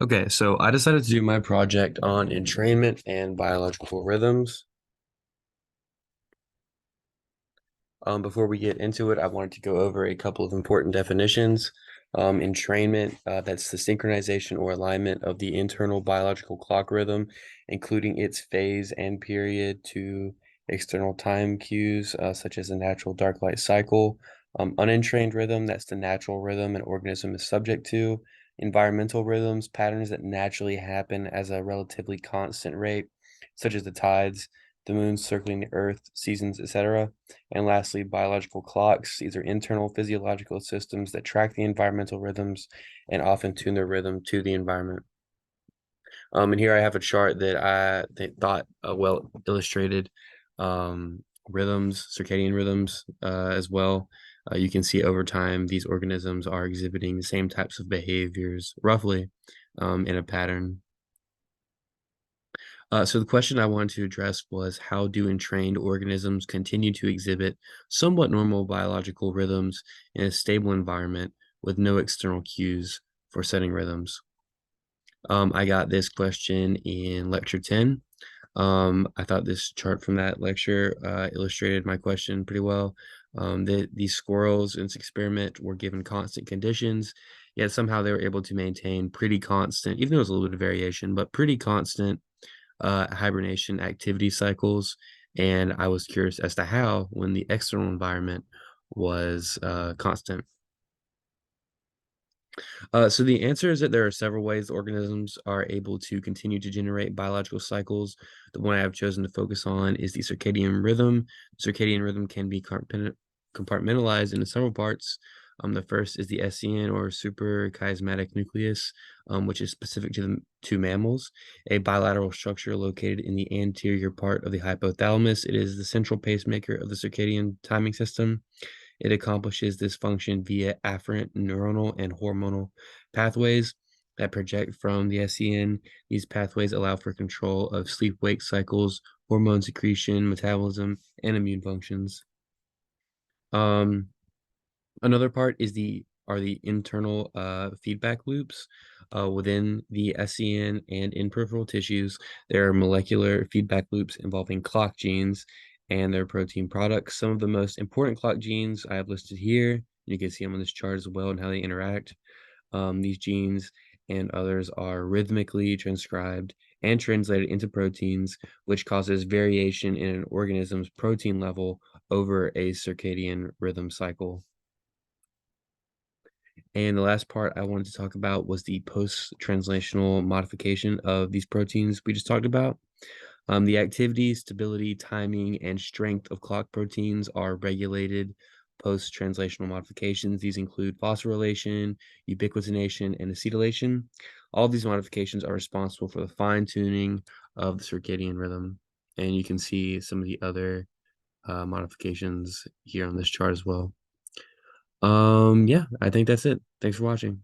Okay, so I decided to do my project on entrainment and biological rhythms. Before we get into it, I wanted to go over a couple of important definitions. Entrainment, that's the synchronization or alignment of the internal biological clock rhythm, including its phase and period to external time cues, such as a natural dark light cycle. Unentrained rhythm, that's the natural rhythm an organism is subject to. Environmental rhythms, patterns that naturally happen as a relatively constant rate, such as the tides, the moon circling the earth, seasons, etc. And lastly, biological clocks. These are internal physiological systems that track the environmental rhythms and often tune their rhythm to the environment. And here I have a chart that I thought well illustrated rhythms, circadian rhythms as well. You can see over time these organisms are exhibiting the same types of behaviors roughly in a pattern. So the question I wanted to address was, how do entrained organisms continue to exhibit somewhat normal biological rhythms in a stable environment with no external cues for setting rhythms? I got this question in lecture 10. I thought this chart from that lecture illustrated my question pretty well. These squirrels in this experiment were given constant conditions, yet somehow they were able to maintain pretty constant, even though it was a little bit of variation, but pretty constant hibernation activity cycles. And I was curious as to how, when the external environment was constant. So the answer is that there are several ways organisms are able to continue to generate biological cycles. The one I have chosen to focus on is the circadian rhythm. Circadian rhythm can be compartmentalized into several parts. The first is the SCN, or suprachiasmatic nucleus, which is specific to mammals, a bilateral structure located in the anterior part of the hypothalamus. It is the central pacemaker of the circadian timing system. It accomplishes this function via afferent neuronal and hormonal pathways that project from the SCN. These pathways allow for control of sleep-wake cycles, hormone secretion, metabolism, and immune functions. Um, Another part is the internal feedback loops within the SCN and in peripheral tissues. There are molecular feedback loops involving clock genes and their protein products. Some of the most important clock genes I have listed here. You can see them on this chart as well and how they interact. These genes and others are rhythmically transcribed and translated into proteins, which causes variation in an organism's protein level over a circadian rhythm cycle. And the last part I wanted to talk about was the post-translational modification of these proteins we just talked about. The activity, stability, timing, and strength of clock proteins are regulated post-translational modifications. These include phosphorylation, ubiquitination, and acetylation. All of these modifications are responsible for the fine-tuning of the circadian rhythm. And you can see some of the other modifications here on this chart as well. Yeah, I think that's it. Thanks for watching.